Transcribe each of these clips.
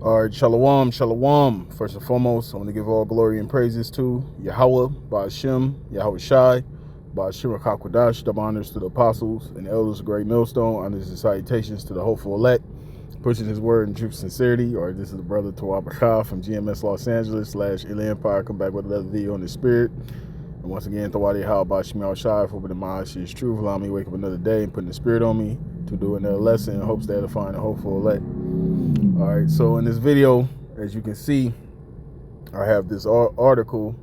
All right, shalom, shalom. First and foremost, I want to give all glory and praises to Yahweh, Ba'ashem, Yahweh Shai, Ba'ashem HaKakwadash, double honors to the apostles and elders of Great Millstone, honors and salutations to the hopeful elect, pushing his word in truth and sincerity. Or this is the brother Tawab Bashar from GMS Los Angeles / Illy Empire. Come back with another video on the spirit. And once again, Tawadi How Ba'ashem Yahweh Shai, for opening my eyes to his truth, allow me to wake up another day and putting the spirit on me to do another lesson in hopes that to find a hopeful elect. All right, so in this video, as you can see, I have this article,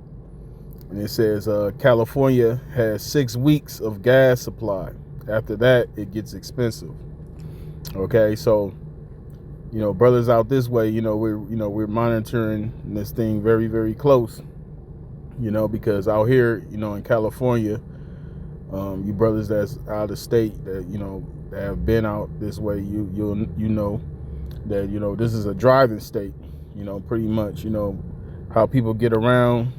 and it says California has 6 weeks of gas supply. After that, it gets expensive. Okay, so brothers out this way, we're monitoring this thing very, very close. Because out here, in California, you brothers that's out of state that that have been out this way, you know that this is a driving state. Pretty much how people get around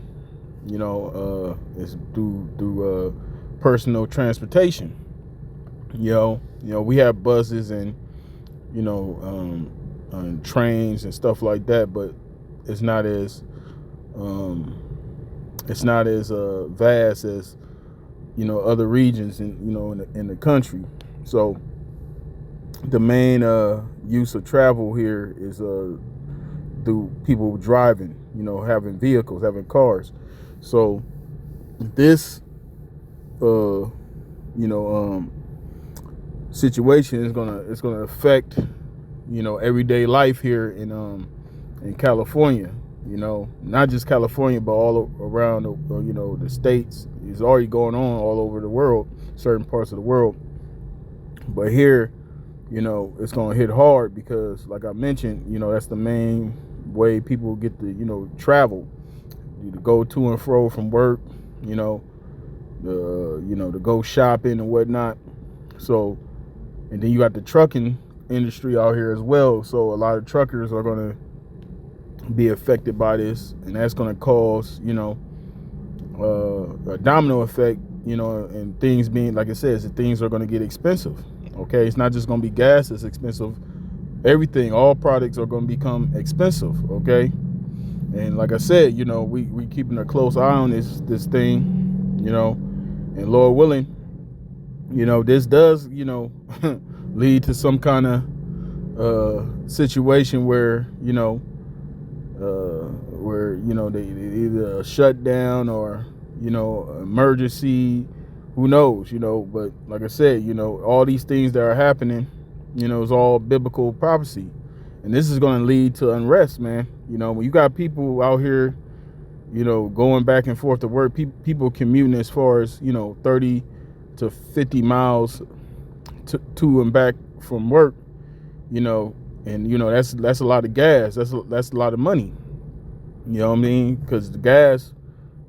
is through personal transportation. We have buses and trains and stuff like that, but it's not as vast as other regions in the country. So the main use of travel here is through people driving, having vehicles, having cars. So this situation is gonna affect everyday life here in California. Not just California, but all around the states. It's already going on all over the world, certain parts of the world. But here, it's going to hit hard because, like I mentioned, that's the main way people get to, travel, to go to and fro from work, to go shopping and whatnot. So, and then you got the trucking industry out here as well. So a lot of truckers are going to be affected by this, and that's going to cause, a domino effect, and things being, like it says, things are going to get expensive. Okay, it's not just going to be gas that's expensive. Everything, all products are going to become expensive. Okay, and like I said, we keeping a close eye on this thing, and Lord willing, this does, lead to some kind of situation where, they either shut down or, emergency. Who knows, but like I said, all these things that are happening, is all biblical prophecy. And this is going to lead to unrest, man. When you got people out here, going back and forth to work, people commuting as far as, 30 to 50 miles to and back from work, and, that's a lot of gas. That's a lot of money. You know what I mean? Because the gas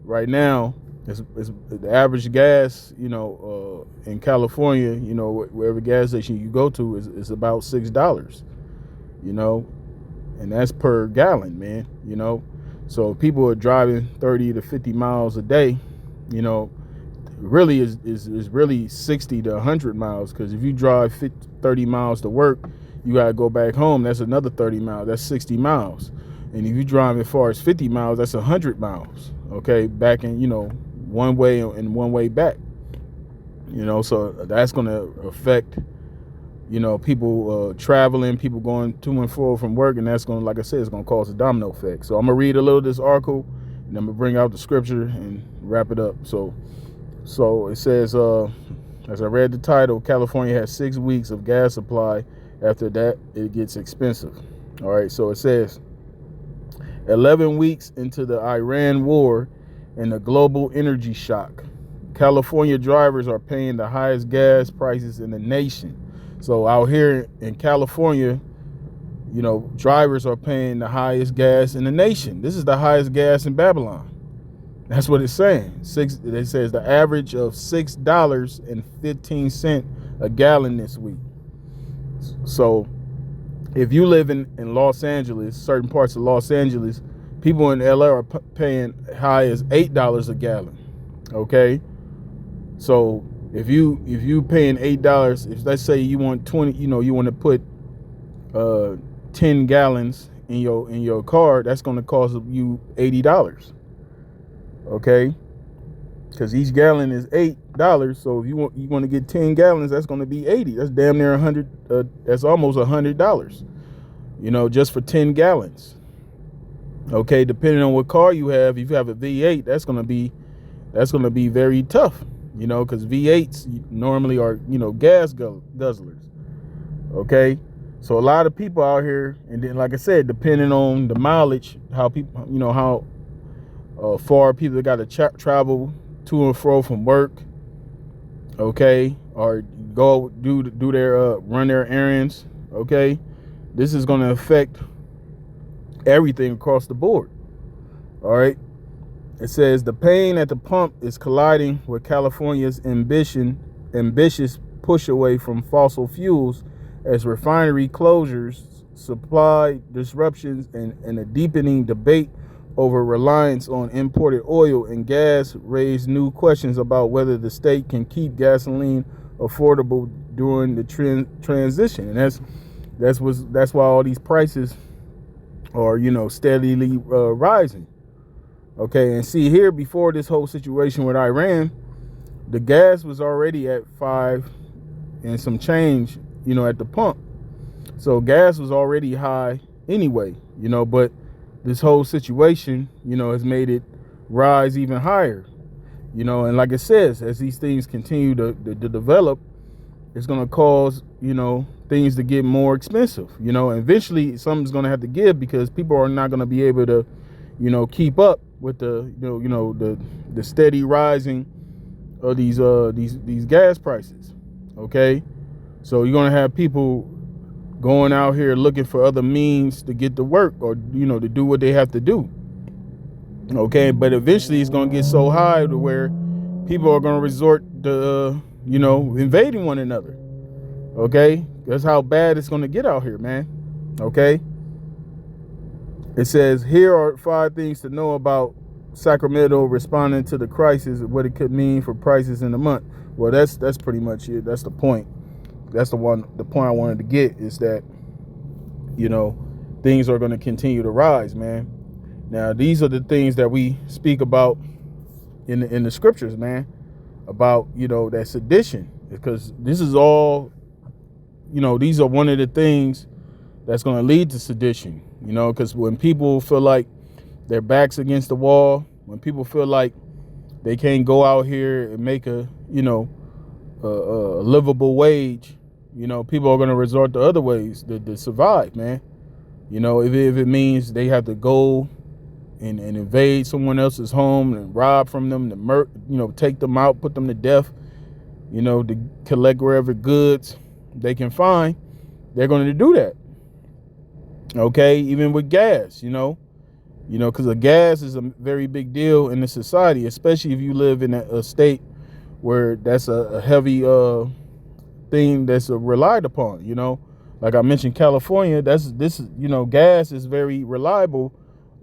right now, is the average gas, in California, wherever gas station you go to is about $6, and that's per gallon, man, So people are driving 30 to 50 miles a day, really is really 60 to 100 miles. Because if you drive 30 miles to work, you got to go back home. That's another 30 miles. That's 60 miles. And if you drive as far as 50 miles, that's 100 miles. Okay, back in, one way and one way back, so that's going to affect, people traveling, people going to and fro from work, and that's going to, like I said, it's going to cause a domino effect. So I'm going to read a little of this article, and I'm going to bring out the scripture and wrap it up. So it says, as I read the title, California has 6 weeks of gas supply. After that, it gets expensive. All right, so it says, 11 weeks into the Iran war and the global energy shock, California drivers are paying the highest gas prices in the nation. So out here in California, drivers are paying the highest gas in the nation. This is the highest gas in Babylon. That's what it's saying. It says the average of $6.15 a gallon this week. So if you live in Los Angeles, certain parts of Los Angeles, people in LA are paying high as $8 a gallon. Okay, so if you paying $8, if let's say you want 20, you want to put 10 gallons in your car, that's going to cost you $80. Okay, because each gallon is $8. So if you want to get 10 gallons, that's going to be 80. That's damn near 100. That's almost $100. You know, just for 10 gallons. Okay, depending on what car you have, if you have a V8, that's going to be very tough. You know, because V8s normally are, you know, gas guzzlers. Okay, so a lot of people out here, and then like I said, depending on the mileage, how people, you know, how far people got to travel to and fro from work. Okay, or go do their run their errands. Okay, this is going to affect everything across the board. All right. It says the pain at the pump is colliding with California's ambitious push away from fossil fuels as refinery closures, supply disruptions, and a deepening debate over reliance on imported oil and gas raise new questions about whether the state can keep gasoline affordable during the transition. And that's why all these prices are, you know, steadily rising. Okay, and see here, before this whole situation with Iran, the gas was already at $5 and some change, you know, at the pump. So gas was already high anyway, you know, but this whole situation, you know, has made it rise even higher, you know, and like it says, as these things continue to develop, it's going to cause, you know, things to get more expensive, you know, and eventually something's going to have to give, because people are not going to be able to, you know, keep up with the, the steady rising of these gas prices. Okay, so you're going to have people going out here looking for other means to get to work, or, you know, to do what they have to do. Okay, but eventually it's going to get so high to where people are going to resort to, you know, invading one another. Okay, that's how bad it's going to get out here, man. Okay. It says, here are 5 things to know about Sacramento responding to the crisis, what it could mean for prices in the month. Well, that's pretty much it. That's the point. That's the point I wanted to get, is that, you know, things are going to continue to rise, man. Now, these are the things that we speak about in the scriptures, man, about, you know, that sedition, because this is all, you know, these are one of the things that's going to lead to sedition, you know, because when people feel like their back's against the wall, when people feel like they can't go out here and make a, you know, a livable wage, you know, people are going to resort to other ways to survive, man. You know, if it means they have to go and invade someone else's home and rob from them, you know, take them out, put them to death, you know, to collect wherever goods they can find, they're going to do that. Okay, even with gas, you know, because the gas is a very big deal in the society, especially if you live in a state where that's a heavy thing that's relied upon. You know, like I mentioned, California, you know, gas is very reliable,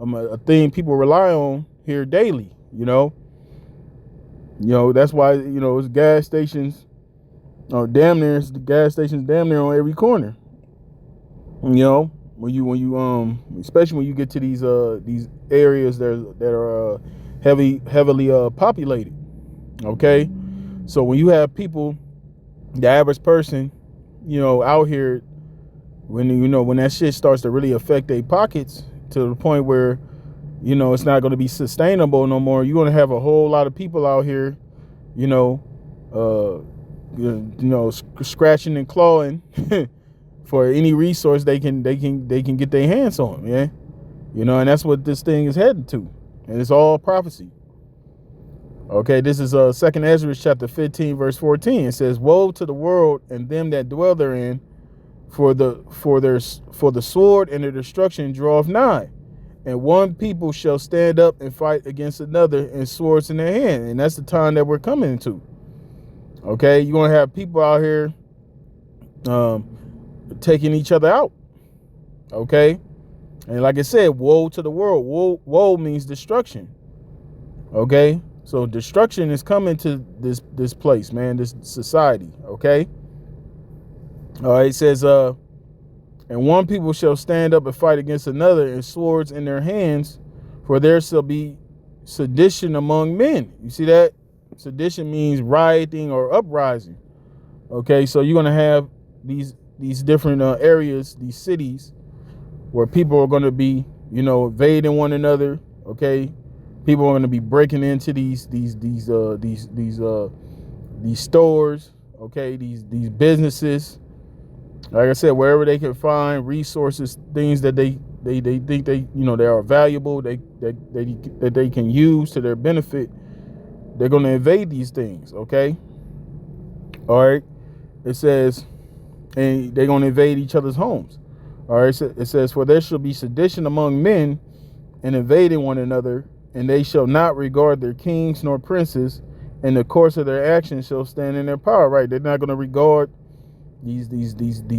a thing people rely on here daily. You know, that's why, you know, it's gas stations, it's the gas stations damn near on every corner. You know. When you especially when you get to these areas that are heavily populated. Okay, so when you have people, the average person, you know, out here, when that shit starts to really affect their pockets to the point where, you know, it's not going to be sustainable no more, you're going to have a whole lot of people out here, you know, scratching and clawing for any resource they can get their hands on, yeah, you know, and that's what this thing is heading to, and it's all prophecy. Okay, this is 2nd Ezra chapter 15 verse 14. It says, "Woe to the world and them that dwell therein, for the sword and the destruction draweth nigh, and one people shall stand up and fight against another, and swords in their hand." And that's the time that we're coming into. Okay, you're gonna have people out here taking each other out. Okay, and like I said, woe to the world. Woe means destruction. Okay, so destruction is coming to this place, man, this society. Okay, all right. It says, and And one people shall stand up and fight against another, and swords in their hands, for there shall be sedition among men. You see that? Sedition means rioting or uprising. Okay, so you're gonna have these different areas, these cities, where people are gonna be, invading one another. Okay, people are gonna be breaking into these stores. Okay, these businesses. Like I said, wherever they can find resources, things that they think they are valuable, that they can use to their benefit, they're going to invade these things. Okay, all right. It says, and they're going to invade each other's homes. All right. It says, for there shall be sedition among men, and invading one another, and they shall not regard their kings nor princes, and the course of their actions shall stand in their power. Right? They're not going to regard these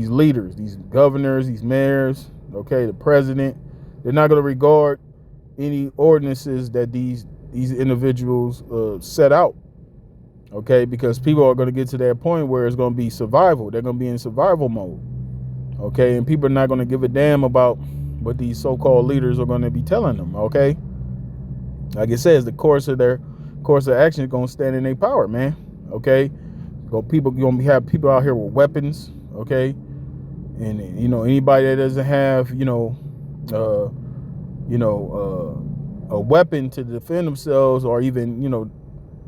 leaders, these governors, these mayors, okay, the president. They're not going to regard any ordinances that these individuals set out, okay, because people are going to get to that point where it's going to be survival. They're going to be in survival mode, okay, and people are not going to give a damn about what these so-called leaders are going to be telling them, okay. Like it says, the course of action is going to stand in their power, man, okay. People gonna have people out here with weapons, okay, and anybody that doesn't have a weapon to defend themselves, or even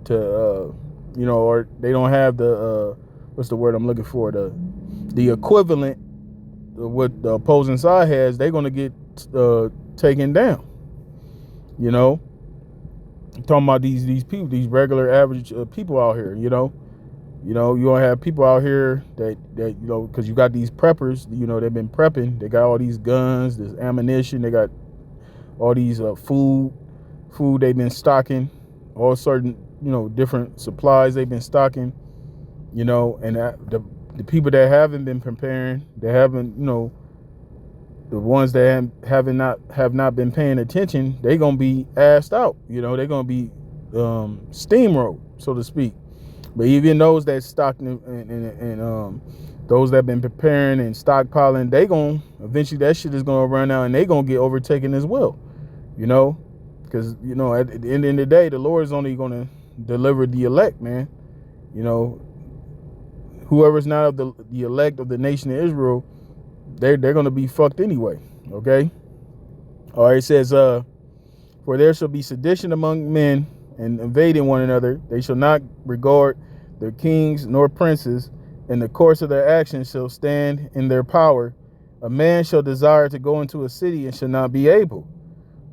or they don't have the what's the word I'm looking for, the equivalent of what the opposing side has, they're gonna get taken down. I'm talking about these people, these regular average people out here. You gonna have people out here that because you got these preppers, they've been prepping. They got all these guns, this ammunition. They got all these food they've been stocking, all certain different supplies they've been stocking. And the people that haven't been preparing, they haven't the ones that have not been paying attention, they're gonna be assed out. They're gonna be steamrolled, so to speak. But even those that stocked and those that have been preparing and stockpiling, they gon' eventually, that shit is gonna run out, and they gonna get overtaken as well. Because at the end of the day, the Lord is only gonna deliver the elect, man. Whoever's not of the elect of the nation of Israel, they're gonna be fucked anyway. Okay. All right. It says, for there shall be sedition among men, and invading one another. They shall not regard their kings nor princes, and the course of their actions shall stand in their power. A man shall desire to go into a city and shall not be able.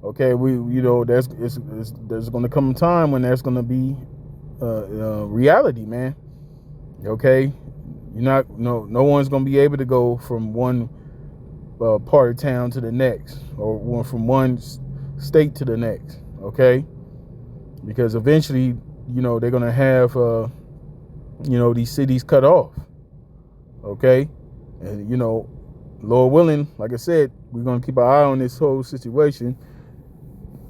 Okay, there's going to come a time when there's going to be reality, man. Okay, no one's going to be able to go from one part of town to the next, or from one state to the next. Okay. Because eventually, they're going to have, these cities cut off. Okay. And, Lord willing, like I said, we're going to keep our eye on this whole situation,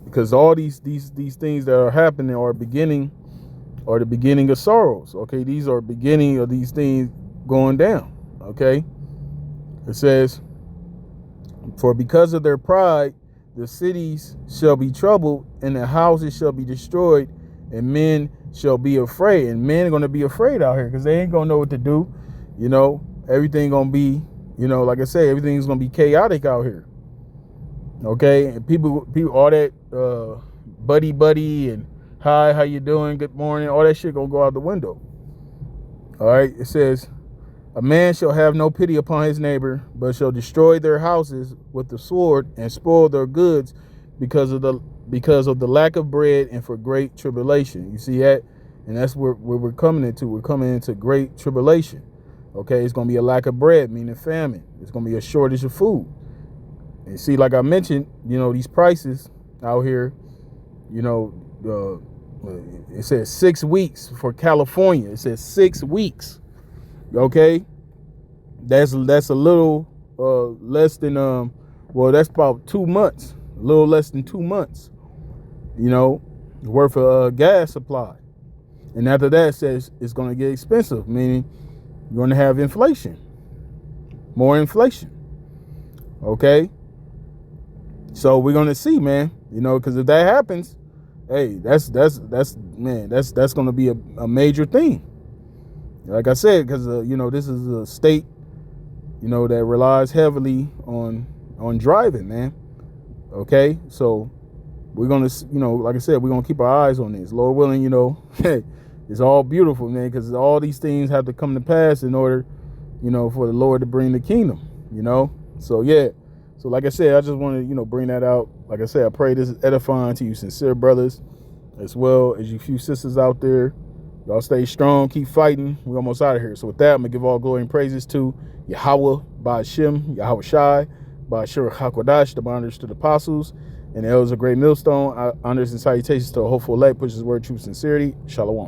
because all these things that are happening are the beginning of sorrows. Okay. These are beginning of these things going down. Okay. It says, for because of their pride, the cities shall be troubled, and the houses shall be destroyed, and men shall be afraid. And men are going to be afraid out here, because they ain't going to know what to do. Everything going to be, like I say, everything's going to be chaotic out here. Okay. And people, all that buddy and hi, how you doing? Good morning. All that shit going to go out the window. All right. It says, a man shall have no pity upon his neighbor, but shall destroy their houses with the sword, and spoil their goods because of the lack of bread, and for great tribulation. You see that? And that's where we're coming into. We're coming into great tribulation. Okay, it's going to be a lack of bread, meaning famine. It's going to be a shortage of food. And see, like I mentioned, these prices out here, it says 6 weeks for California. It says 6 weeks. Okay, that's a little less than that's about 2 months, a little less than 2 months, worth of gas supply. And after that, it says it's going to get expensive, meaning you're going to have inflation, more inflation. Okay, so we're gonna see, man. You know, because if that happens, hey, that's gonna be a major thing. Like I said, because you know, this is a state, you know, that relies heavily on driving, man. Okay, so we're gonna, you know, like I said, we're gonna keep our eyes on this. Lord willing, you know, hey, it's all beautiful, man, because all these things have to come to pass in order, you know, for the Lord to bring the kingdom, you know. So yeah, so like I said, I just want to, you know, bring that out. Like I said, I pray this is edifying to you sincere brothers, as well as you few sisters out there. Y'all stay strong, keep fighting. We're almost out of here. So with that, I'm gonna give all glory and praises to Yahweh, Ba'Shem, Yahweh Shai, Ba'Shir HaKodash, the bonders to the apostles, and the elders of Great Millstone. Honors and salutations to a hopeful elect, pushes word, truth, sincerity. Shalom.